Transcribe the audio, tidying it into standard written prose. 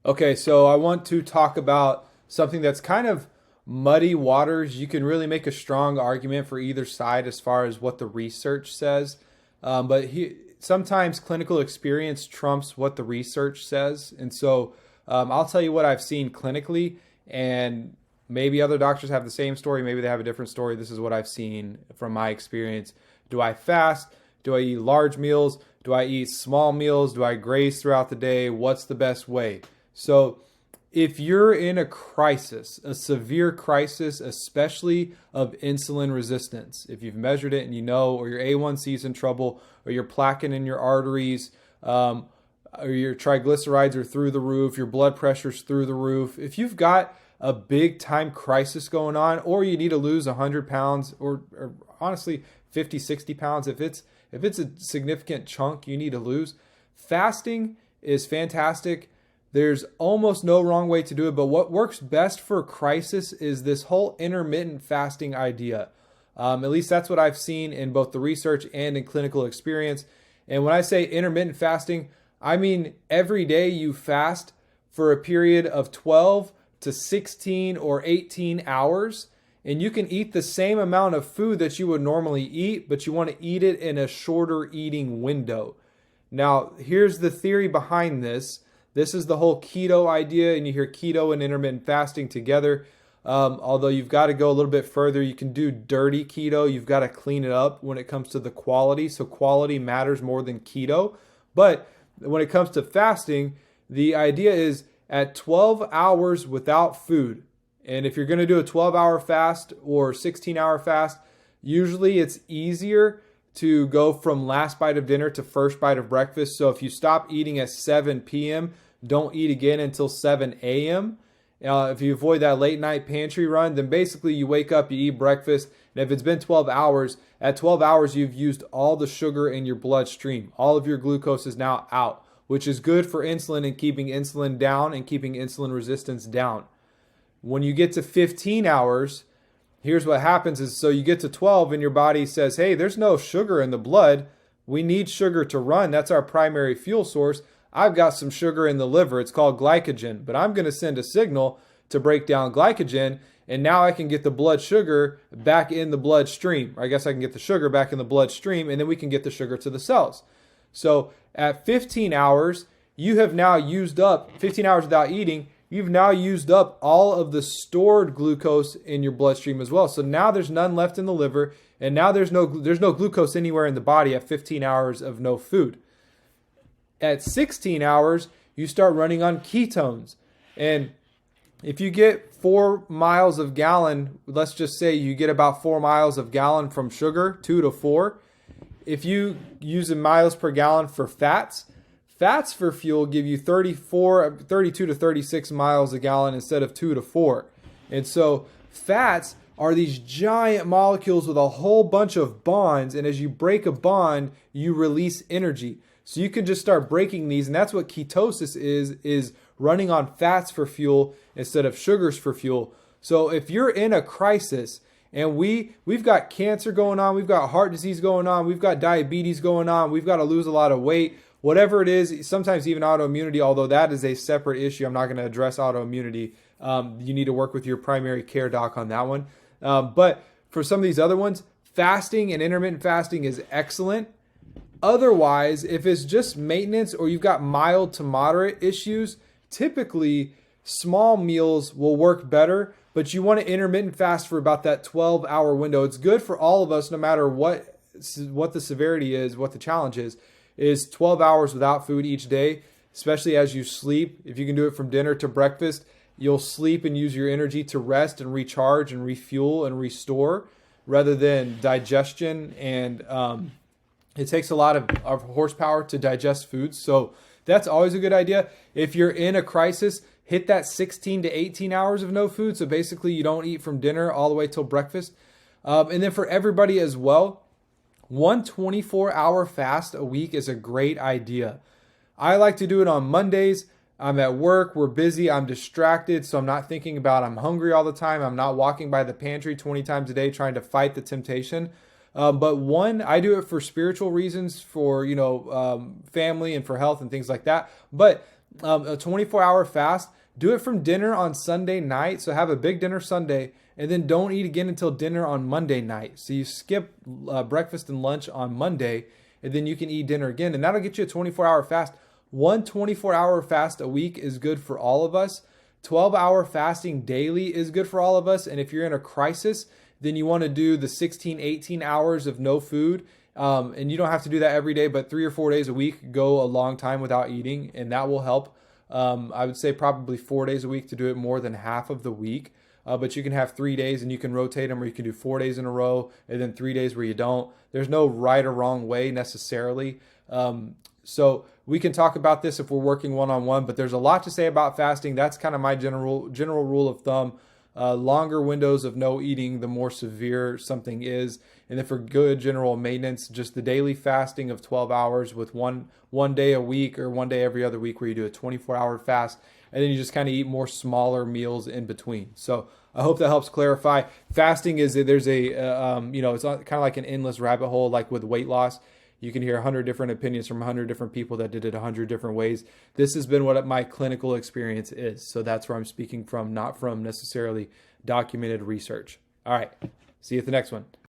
Okay, so I want to talk about something that's kind of muddy waters. You can really make a strong argument for either side as far as what the research says. Sometimes clinical experience trumps what the research says. And so I'll tell you what I've seen clinically, and maybe other doctors have the same story. Maybe they have a different story. This is what I've seen from my experience. Do I fast? Do I eat large meals? Do I eat small meals? Do I graze throughout the day? What's the best way? So, if you're in a crisis, a severe crisis, especially of insulin resistance, if you've measured it and you know, or your A1C is in trouble, or you're plaquing in your arteries, or your triglycerides are through the roof, your blood pressure's through the roof, if you've got a big time crisis going on, or you need to lose 100 pounds, or honestly 50, 60 pounds, if it's a significant chunk you need to lose, fasting is fantastic. There's almost no wrong way to do it, but what works best for a crisis is this whole intermittent fasting idea. At least that's what I've seen in both the research and in clinical experience. And when I say intermittent fasting, I mean every day you fast for a period of 12 to 16 or 18 hours. And you can eat the same amount of food that you would normally eat, but you want to eat it in a shorter eating window. Now, here's the theory behind this. This is the whole keto idea, and you hear keto and intermittent fasting together. Although you've got to go a little bit further. You can do dirty keto. You've got to clean it up when it comes to the quality. So quality matters more than keto. But when it comes to fasting, the idea is at 12 hours without food. And if you're going to do a 12-hour fast or 16-hour fast, usually it's easier to go from last bite of dinner to first bite of breakfast. So if you stop eating at 7 p.m., don't eat again until 7 a.m. If you avoid that late night pantry run, then basically you wake up, you eat breakfast, and if it's been 12 hours, at 12 hours you've used all the sugar in your bloodstream. All of your glucose is now out, which is good for insulin and keeping insulin down and keeping insulin resistance down. When you get to 15 hours, here's what happens is, so you get to 12 and your body says, hey, there's no sugar in the blood. We need sugar to run. That's our primary fuel source. I've got some sugar in the liver. It's called glycogen, but I'm going to send a signal to break down glycogen. And now I can get the blood sugar back in the bloodstream. Or I guess I can get the sugar back in the bloodstream, and then we can get the sugar to the cells. So at 15 hours, you have now used up 15 hours without eating. You've now used up all of the stored glucose in your bloodstream as well. So now there's none left in the liver, and now there's no glucose anywhere in the body at 15 hours of no food. At 16 hours, you start running on ketones. And if you get 4 miles of gallon, let's just say you get about 4 miles of gallon from sugar, 2 to 4. If you use the miles per gallon for fats for fuel give you 32 to 36 miles a gallon instead of 2 to 4. And so fats are these giant molecules with a whole bunch of bonds. And as you break a bond, you release energy. So you can just start breaking these. And that's what ketosis is running on fats for fuel instead of sugars for fuel. So if you're in a crisis and we've got cancer going on, we've got heart disease going on, we've got diabetes going on, we've got to lose a lot of weight, whatever it is, sometimes even autoimmunity, although that is a separate issue. I'm not going to address autoimmunity. You need to work with your primary care doc on that one. But for some of these other ones, fasting and intermittent fasting is excellent. Otherwise, if it's just maintenance or you've got mild to moderate issues, typically small meals will work better, but you want to intermittent fast for about that 12-hour window. It's good for all of us, no matter what the severity is, what the challenge is 12 hours without food each day, especially as you sleep. If you can do it from dinner to breakfast, you'll sleep and use your energy to rest and recharge and refuel and restore rather than digestion. And it takes a lot of horsepower to digest foods. So that's always a good idea. If you're in a crisis, hit that 16 to 18 hours of no food. So basically you don't eat from dinner all the way till breakfast. And then for everybody as well, one 24-hour fast a week is a great idea. I like to do it on Mondays. I'm at work, we're busy, I'm distracted, so I'm not thinking about I'm hungry all the time. I'm not walking by the pantry 20 times a day trying to fight the temptation. But one, I do it for spiritual reasons, for family and for health and things like that. But A 24-hour fast. Do it from dinner on Sunday night. So have a big dinner Sunday, and then don't eat again until dinner on Monday night. So you skip breakfast and lunch on Monday, and then you can eat dinner again, and that'll get you a 24-hour fast. One 24-hour fast a week is good for all of us. 12-hour fasting daily is good for all of us. And if you're in a crisis, then you want to do the 16, 18 hours of no food. And you don't have to do that every day, but 3 or 4 days a week, go a long time without eating, and that will help. I would say probably 4 days a week to do it more than half of the week. But you can have 3 days and you can rotate them, or you can do 4 days in a row and then 3 days where you don't. There's no right or wrong way necessarily. So we can talk about this if we're working one-on-one, but there's a lot to say about fasting. That's kind of my general rule of thumb. Longer windows of no eating, the more severe something is. And then for good general maintenance, just the daily fasting of 12 hours with one day a week or one day every other week where you do a 24-hour fast. And then you just kind of eat more smaller meals in between. So I hope that helps clarify. Fasting is, there's a, it's kind of like an endless rabbit hole, like with weight loss. You can hear 100 different opinions from 100 different people that did it 100 different ways. This has been what my clinical experience is. So that's where I'm speaking from, not from necessarily documented research. All right. See you at the next one.